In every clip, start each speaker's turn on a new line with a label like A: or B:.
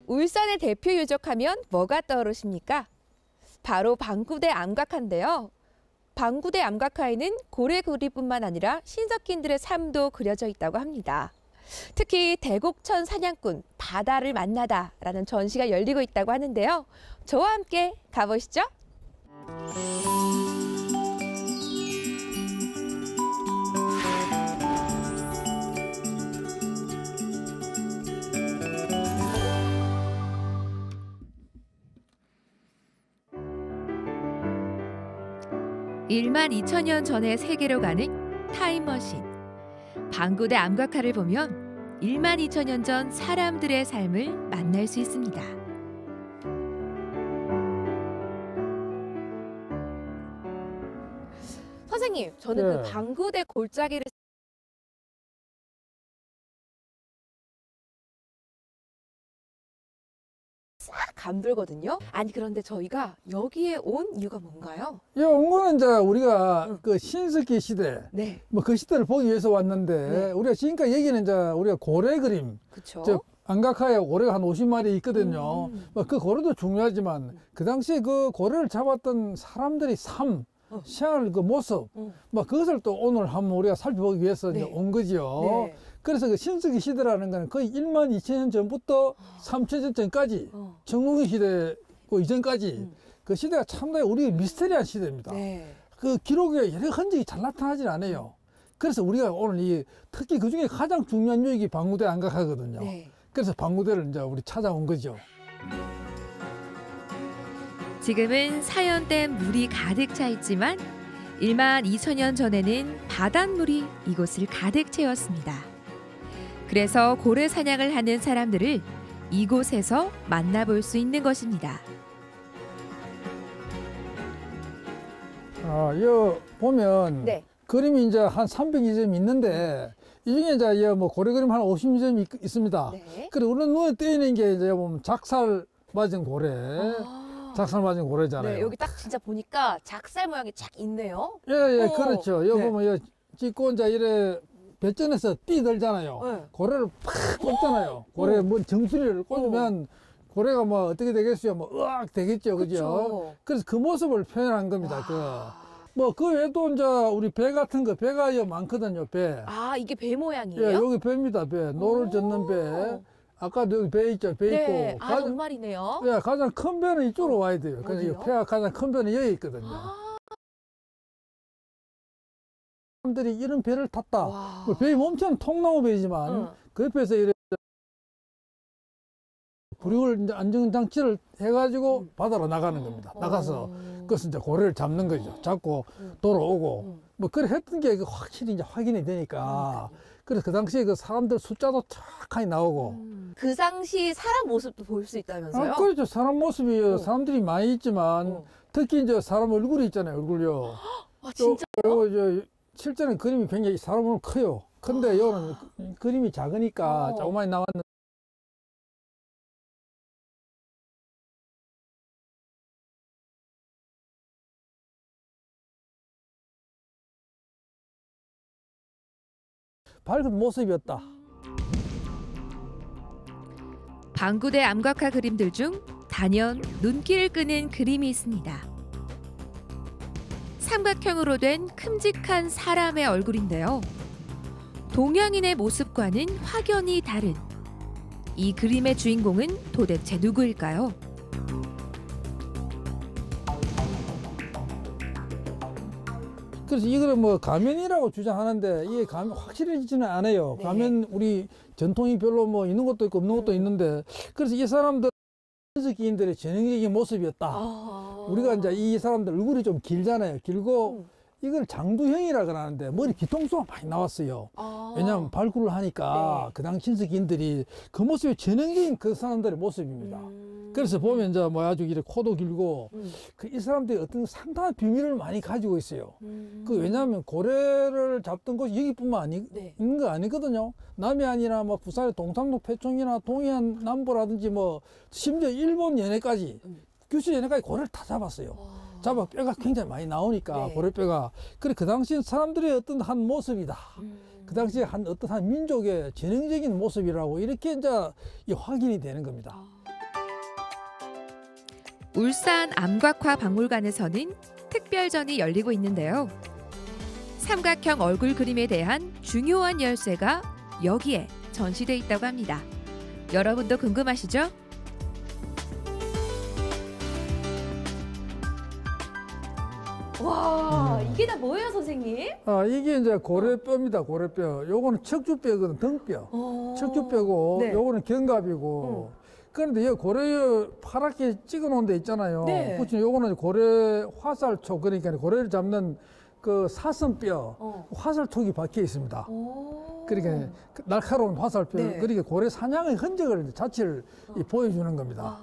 A: 울산의 대표 유적하면 뭐가 떠오르십니까? 바로 방구대 암각화인데요. 방구대 암각화에는 고래 그림뿐만 아니라 신석기인들의 삶도 그려져 있다고 합니다. 특히 대곡천 사냥꾼 바다를 만나다라는 전시가 열리고 있다고 하는데요. 저와 함께 가보시죠. (1만 2천년) 전의 세계로 가는 타임머신. 방구대 암각화를 보면 1만 2천년 전 사람들의 삶을 만날 수 있습니다. 선생님, 저는
B: 네.
A: 그 방구대 골짜기를 싹 감돌거든요. 아니 그런데 저희가 여기에 온 이유가 뭔가요?
B: 이 온거는 이제 우리가 그 신석기 시대,
A: 네,
B: 뭐 그 시대를 보기 위해서 왔는데,
A: 네.
B: 우리가 지금까지 얘기는 이제 우리가 고래 그림,
A: 그렇죠.
B: 즉 안각화에 고래가 한 50마리 있거든요. 뭐 그 고래도 중요하지만 그 당시에 그 고래를 잡았던 사람들의 삶, 생활 그 모습, 뭐 그것을 또 오늘 한번 우리가 살펴보기 위해서
A: 네.
B: 이제 온 거죠.
A: 네.
B: 그래서 그 신석기 시대라는 거는 거의 1만 2천년 전부터 3천년 전까지 청동기 시대 그 이전까지 그 시대가 상당히 우리 미스테리한 시대입니다.
A: 네.
B: 그 기록에 여러 흔적이 잘 나타나질 않아요. 그래서 우리가 오늘 이 특히 그 중에 가장 중요한 요인이 방구대 안각화거든요.
A: 네.
B: 그래서 방구대를 이제 우리 찾아온 거죠.
A: 지금은 사연댐 물이 가득 차 있지만 1만 2천년 전에는 바닷물이 이곳을 가득 채웠습니다. 그래서 고래 사냥을 하는 사람들을 이곳에서 만나볼 수 있는 것입니다.
B: 여기 보면
A: 네.
B: 그림이 이제 한 300점 있는데 이 중에 이제 뭐 고래 그림 한 50점 있습니다.
A: 네.
B: 그리고 우리 눈에 띄는 게 이제 보면 작살 맞은 고래, 작살 맞은 고래잖아요.
A: 네, 여기 딱 진짜 보니까 작살 모양이 착 있네요.
B: 예, 그렇죠. 여기
A: 네.
B: 보면 여기 찍고 이제 이래 배전에서 뛰들잖아요.
A: 네.
B: 고래를 팍 꼽잖아요. 고래 뭐 정수리를 꽂으면 고래가 뭐 어떻게 되겠어요? 뭐 으악 되겠죠, 그죠?
A: 그쵸.
B: 그래서 그 모습을 표현한 겁니다. 뭐 그 외에도 이제 우리 배 같은 거 배가 많거든요. 배.
A: 아, 이게 배 모양이에요?
B: 예, 여기 배입니다. 배. 노를 젓는 배. 아까도 여기 배 있죠. 배
A: 네.
B: 있고.
A: 아, 정말이네요.
B: 예, 가장 큰 배는 이쪽으로 와야 돼요. 그래서 이
A: 어디요?
B: 배가 가장 큰 배는 여기 있거든요. 사람들이 이런 배를 탔다.
A: 와.
B: 뭐 배의 몸체는 통나무 배이지만 그 옆에서 이렇게 부륙을 이제 안전장치를 해가지고 바다로 나가는 겁니다. 나가서 그것은 이제 고래를 잡는 거죠. 잡고 돌아오고 뭐 그래 했던 게 확실히 이제 확인이 되니까 그래서 그 당시에 그 사람들 숫자도 정확하게 나오고
A: 그 당시 사람 모습도 볼 수 있다면서요?
B: 그렇죠. 사람 모습이 사람들이 많이 있지만 특히 이제 사람 얼굴이 있잖아요. 얼굴요.
A: 아, 진짜요?
B: 그리고 저 실제는 그림이 굉장히 사람 얼굴 커요. 근데 이거는 그림이 작으니까 조그만히 나왔는데 밝은 모습이었다.
A: 방구대 암각화 그림들 중 단연 눈길을 끄는 그림이 있습니다. 삼각형으로 된 큼직한 사람의 얼굴인데요. 동양인의 모습과는 확연히 다른 이 그림의 주인공은 도대체 누구일까요?
B: 그래서 이거를 뭐 가면이라고 주장하는데 이게 가면 확실해지지는 않아요.
A: 네.
B: 가면 우리 전통이 별로 뭐 있는 것도 있고 없는 것도 있는데 그래서 이 사람들 신석기인들의 전형적인 모습이었다. 우리가 이제 이 사람들 얼굴이 좀 길잖아요. 길고 이걸 장두형이라 그러는데 머리 뒤통수가 많이 나왔어요. 왜냐하면 발굴을 하니까 그 당시 신석기인들이 그 모습이 전형적인 그 사람들의 모습입니다. 그래서 보면 이제 뭐 아주 이렇게 코도 길고 그 이 사람들이 어떤 상당한 비밀을 많이 가지고 있어요. 그 왜냐하면 고래를 잡던 곳이 여기뿐만 있는 거 아니거든요. 남해안이나 뭐 부산의 동탄도 패촌이나 동해안 남부라든지 뭐 심지어 일본 연해까지 규슈 연해까지 고래를 다 잡았어요. 잡아 뼈가 굉장히 많이 나오니까 고래뼈가. 그래 그 당시 사람들의 어떤 한 모습이다. 그 당시에 어떤 한 민족의 전형적인 모습이라고 이렇게 이제 확인이 되는 겁니다.
A: 울산 암곽화 박물관에서는 특별전이 열리고 있는데요. 삼각형 얼굴 그림에 대한 중요한 열쇠가 여기에 전시돼 있다고 합니다. 여러분도 궁금하시죠? 와, 이게 다 뭐예요, 선생님?
B: 이게 이제 고래뼈입니다. 고래뼈. 요거는 척추뼈거든, 등뼈. 척추뼈고,
A: 네.
B: 요거는 견갑이고. 그런데 이 고래 파랗게 찍어 놓은 데 있잖아요.
A: 네.
B: 그렇죠. 요거는 고래 화살촉, 그러니까 고래를 잡는 그 사슴뼈, 화살촉이 박혀 있습니다. 그러니까 날카로운 화살표,
A: 네.
B: 그러니까 고래 사냥의 흔적을 자체를 보여주는 겁니다.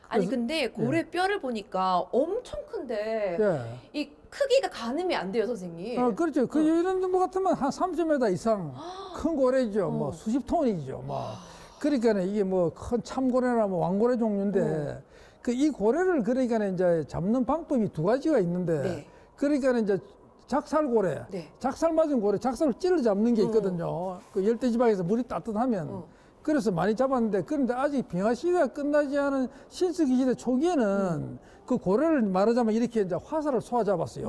A: 아니
B: 그래서-
A: 근데 고래 뼈를 보니까 엄청 큰데
B: 예.
A: 이 크기가 가늠이 안 돼요, 선생님.
B: 그렇죠. 그 이런 정도 같으면 한 30m 이상 큰 고래죠. 뭐 수십 톤이죠. 뭐. 그러니까 이게 뭐 큰 참고래나 뭐 왕고래 종류인데 그 이 고래를 그러니까 이제 잡는 방법이 두 가지가 있는데
A: 네.
B: 그러니까 이제 작살고래,
A: 네.
B: 작살 맞은 고래, 작살을 찔러 잡는 게 있거든요. 그 열대지방에서 물이 따뜻하면. 그래서 많이 잡았는데 그런데 아직 빙하 시대가 끝나지 않은 신석기 시대 초기에는 그 고래를 말하자면 이렇게 이제 화살을 쏘아 잡았어요.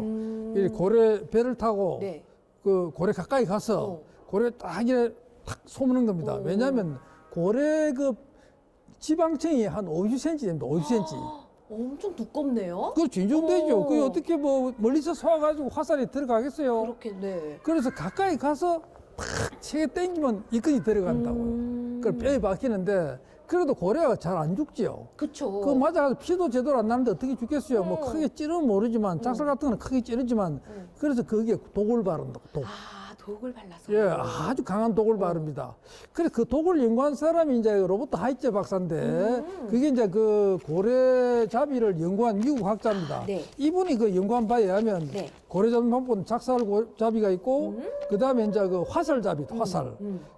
B: 이 고래 배를 타고
A: 네.
B: 그 고래 가까이 가서 고래 딱 이렇게 탁 쏘는 겁니다. 왜냐하면 고래 그 지방층이 한 50cm 됩니다. 50cm.
A: 엄청 두껍네요.
B: 그렇죠. 이 정도 되죠. 그 어떻게 뭐 멀리서 쏘아가지고 화살이 들어가겠어요.
A: 그렇게 네.
B: 그래서 가까이 가서 탁 세게 당기면 이끈이 들어간다고요. 그걸 뼈에 박히는데 그래도 고래가 잘 안 죽지요.
A: 그렇죠.
B: 그거 맞아가지고 피도 제대로 안 나는데 어떻게 죽겠어요. 뭐 크게 찌르면 모르지만 작살 같은 거는 크게 찌르지만 그래서 거기에 독을 바른다. 독.
A: 독을 발라서.
B: 예, 아주 강한 독을 바릅니다. 그래서 그 독을 연구한 사람이 이제 로버트 하이제 박사인데 그게 이제 그 고래잡이를 연구한 미국 학자입니다.
A: 네.
B: 이분이 그 연구한 바에 의하면
A: 네.
B: 고래 잡는 방법은 작살잡이가 있고 그 다음에 이제 그 화살잡이, 화살.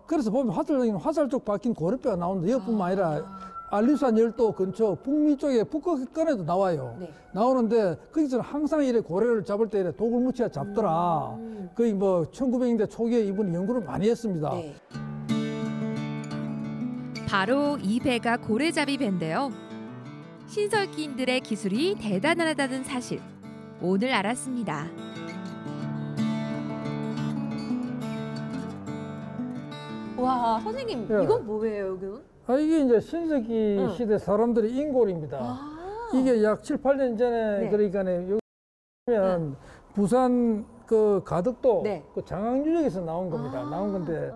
B: 그래서 보면 화살 쪽 박힌 고래뼈가 나오는데 이것뿐만 아니라 알리산 열도 근처 북미 쪽에 북극권에도 나와요.
A: 네.
B: 나오는데 거기서는 항상 이래 고래를 잡을 때 이래 독을 묻혀 잡더라. 거의 뭐 1900년대 초기에 이분이 연구를 많이 했습니다.
A: 네. 바로 이 배가 고래잡이 배인데요. 신석기인들의 기술이 대단하다는 사실 오늘 알았습니다. 와, 선생님,
B: 예.
A: 이건 뭐예요, 이건?
B: 이게 이제 신석기 시대 사람들의 인골입니다. 이게 약 7, 8년 전에
A: 네.
B: 그러니까 여기 보면 부산 그 가덕도
A: 네.
B: 그 장항유적에서 나온 겁니다. 나온 건데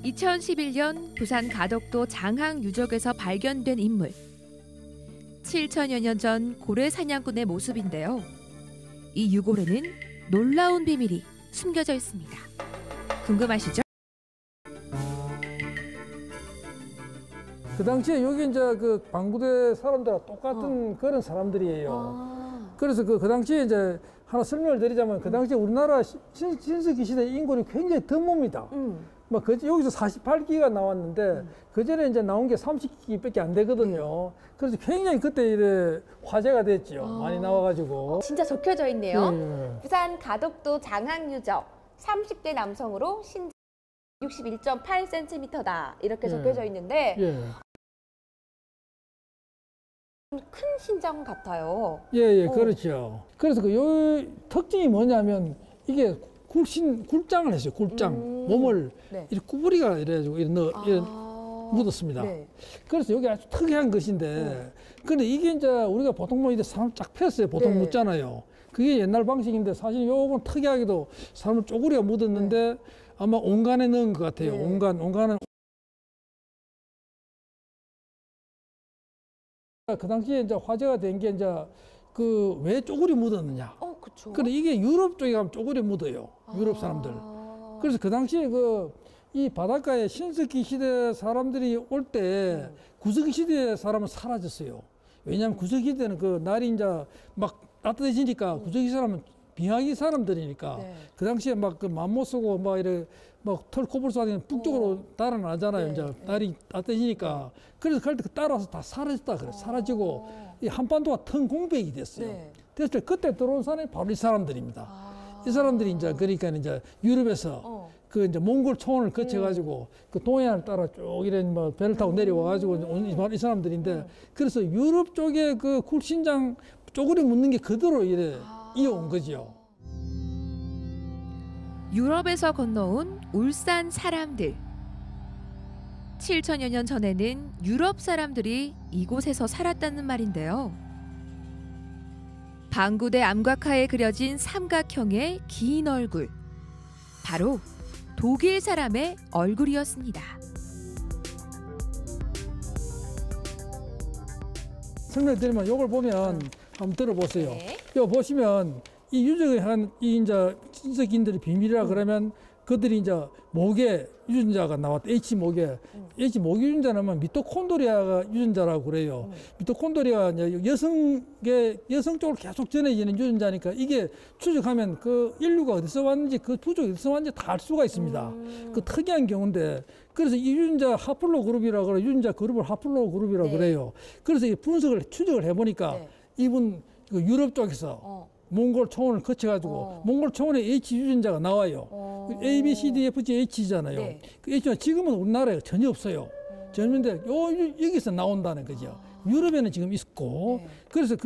A: 2011년 부산 가덕도 장항 유적에서 발견된 인물. 7천여 년 전 고래 사냥꾼의 모습인데요. 이 유골에는 놀라운 비밀이 숨겨져 있습니다. 궁금하시죠?
B: 그 당시에 여기 이제 그 방구대 사람들과 똑같은 그런 사람들이에요. 그래서 그 당시에 이제 하나 설명을 드리자면 그 당시에 우리나라 신석기 시대 인골이 굉장히 드뭅니다. 뭐 여기서 48기가 나왔는데 그 전에 이제 나온 게 30기밖에 안 되거든요. 그래서 굉장히 그때 이래 화제가 됐죠. 많이 나와가지고.
A: 진짜 적혀져 있네요.
B: 예.
A: 부산 가덕도 장항유적 30대 남성으로 신장 61.8cm다 이렇게 적혀져 있는데
B: 예.
A: 큰 신장 같아요.
B: 예, 그렇죠. 그래서 그 요 특징이 뭐냐면 이게 굴장을 했어요. 굴장. 몸을
A: 네.
B: 이렇게 구부리가 이래가지고 이렇게 묻었습니다.
A: 네.
B: 그래서 여기 아주 특이한 것인데, 근데 이게 이제 우리가 보통 뭐 이제 사람 쫙 폈어요. 보통
A: 네.
B: 묻잖아요. 그게 옛날 방식인데 사실 요건 특이하게도 사람을 쪼그리가 묻었는데 아마 온간에 넣은 것 같아요.
A: 네.
B: 온간은. 그 당시에 이제 화제가 된 게 이제 그 왜 쪼그리 묻었느냐.
A: 그렇죠.
B: 근데 이게 유럽 쪽에 가면 쪼그리 묻어요. 유럽 사람들. 그래서 그 당시에 이 바닷가에 신석기 시대 사람들이 올 때 구석기 시대 사람은 사라졌어요. 왜냐하면 구석기 시대는 그 날이 이제 막 따뜻해지니까 구석기 사람은 빙하기 사람들이니까
A: 네.
B: 그 당시에 막 그 맘못 쓰고 막 이래 막 털코볼 쏴다니는 북쪽으로 달아나잖아요.
A: 네.
B: 이제 날이 따뜻해지니까. 그래서 그럴 때 따라서 다 사라졌다 그래. 사라지고 이 한반도가 텅 공백이 됐어요.
A: 네.
B: 됐을 때 그때 들어온 사람이 바로 이 사람들입니다. 이 사람들이 이제 그러니까 이제 유럽에서 그 이제 몽골 초원을 거쳐가지고 그 동해안을 따라 쭉 이런 뭐 배를 타고 내려와가지고 온 이 사람들인데 그래서 유럽 쪽에 그 굴신장 쪼그리 묻는 게 그대로 이래 이어온 거지요.
A: 유럽에서 건너온 울산 사람들. 7천여 년 전에는 유럽 사람들이 이곳에서 살았다는 말인데요. 방구대 암각화에 그려진 삼각형의 긴 얼굴. 바로 독일 사람의 얼굴이었습니다.
B: 설명드리면 이걸 보면 한번 들어보세요.
A: 네.
B: 이거 보시면 이 유적의 이 이제 신석기인들의 비밀이라 그러면 그들이 이제 목에 유전자가 나왔다. H목에. H목 유전자는 미토콘드리아가 유전자라고 그래요. 미토콘드리아가 이제 여성 쪽으로 계속 전해지는 유전자니까 이게 추적하면 그 인류가 어디서 왔는지 그 부족이 어디서 왔는지 다 알 수가 있습니다. 그 특이한 경우인데 그래서 이 유전자 하플로 그룹이라고 그래요. 유전자 그룹을 하플로 그룹이라고
A: 네.
B: 그래요. 그래서 이 분석을 추적을 해보니까
A: 네.
B: 이분 그 유럽 쪽에서 몽골 초원을 거쳐가지고 몽골 초원에 H 유전자가 나와요. A, B, C, D, F, G, H잖아요.
A: 네.
B: 그 H가 지금은 우리나라에 전혀 없어요. 전혀인데 여기서 나온다는 거죠. 유럽에는 지금 있고 그래서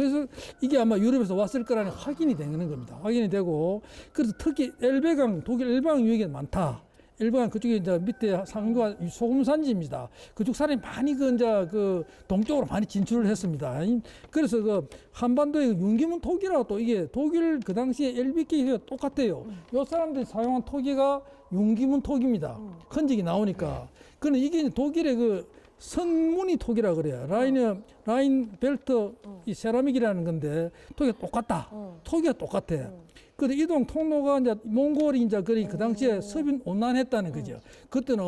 B: 이게 아마 유럽에서 왔을 거라는 확인이 되는 겁니다. 확인이 되고 그래서 특히 엘베강 독일 엘베강 유역에 많다. 엘베강 그쪽에 이제 밑에 상류가 소금 산지입니다. 그쪽 사람이 많이 그 동쪽으로 많이 진출을 했습니다. 그래서 그 한반도의 윤기문 토기라고 또 이게 독일 그 당시에 LBK가 똑같아요. 요 사람들이 사용한 토기가 윤기문 토기입니다. 흔적이 나오니까. 그런데 이게 독일의 그 선무늬 토기라 그래요. 라인 벨트 이 세라믹이라는 건데 토기가 똑같다. 토기가 똑같아. 그런데 이동 통로가 이제 몽골이 이제 그 당시에 섭이 온난했다는 거죠. 그때는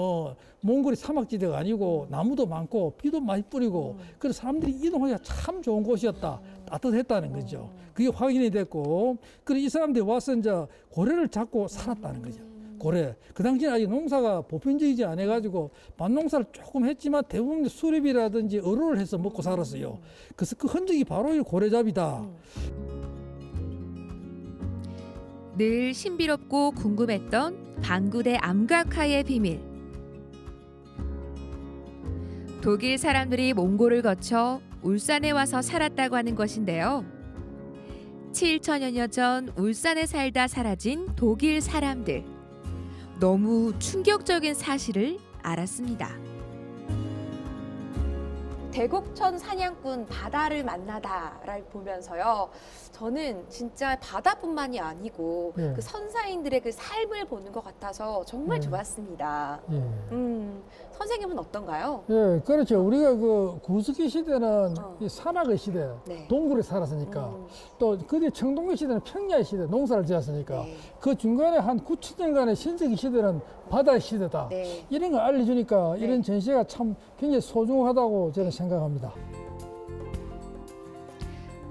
B: 몽골이 사막지대가 아니고 나무도 많고 비도 많이 뿌리고 그래서 사람들이 이동하기가 참 좋은 곳이었다. 따뜻했다는 거죠. 그게 확인이 됐고, 그리고 이 사람들이 와서 이제 고래를 잡고 살았다는 거죠. 고래. 그 당시에 아직 농사가 보편적이지 않아가지고 밭농사를 조금 했지만 대부분 수렵이라든지 어로를 해서 먹고 살았어요. 그래서 그 흔적이 바로 이 고래잡이다.
A: 늘 신비롭고 궁금했던 방구대 암각화의 비밀. 독일 사람들이 몽골을 거쳐 울산에 와서 살았다고 하는 것인데요. 7천여 년 전 울산에 살다 사라진 독일 사람들. 너무 충격적인 사실을 알았습니다. 대곡천 사냥꾼 바다를 만나다를 보면서요. 저는 진짜 바다뿐만이 아니고
B: 예.
A: 그 선사인들의 그 삶을 보는 것 같아서 정말 좋았습니다.
B: 예.
A: 선생님은 어떤가요?
B: 예, 그렇죠. 우리가 그 구석기 시대는 이 산악의 시대,
A: 네.
B: 동굴에 살았으니까 또 그뒤 청동기 시대는 평야의 시대, 농사를 지었으니까
A: 네.
B: 그 중간에 한 9,000년간의 신석기 시대는 바다의 시대다.
A: 네.
B: 이런 걸 알려주니까
A: 네.
B: 이런 전시가 참 굉장히 소중하다고 저는 생각합니다.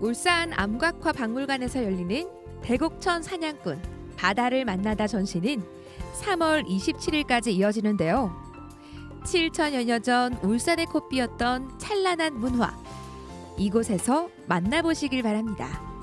A: 울산 암각화 박물관에서 열리는 대곡천 사냥꾼 바다를 만나다 전시는 3월 27일까지 이어지는데요. 7천여 년 전 울산에 꽃피었던 찬란한 문화. 이곳에서 만나보시길 바랍니다.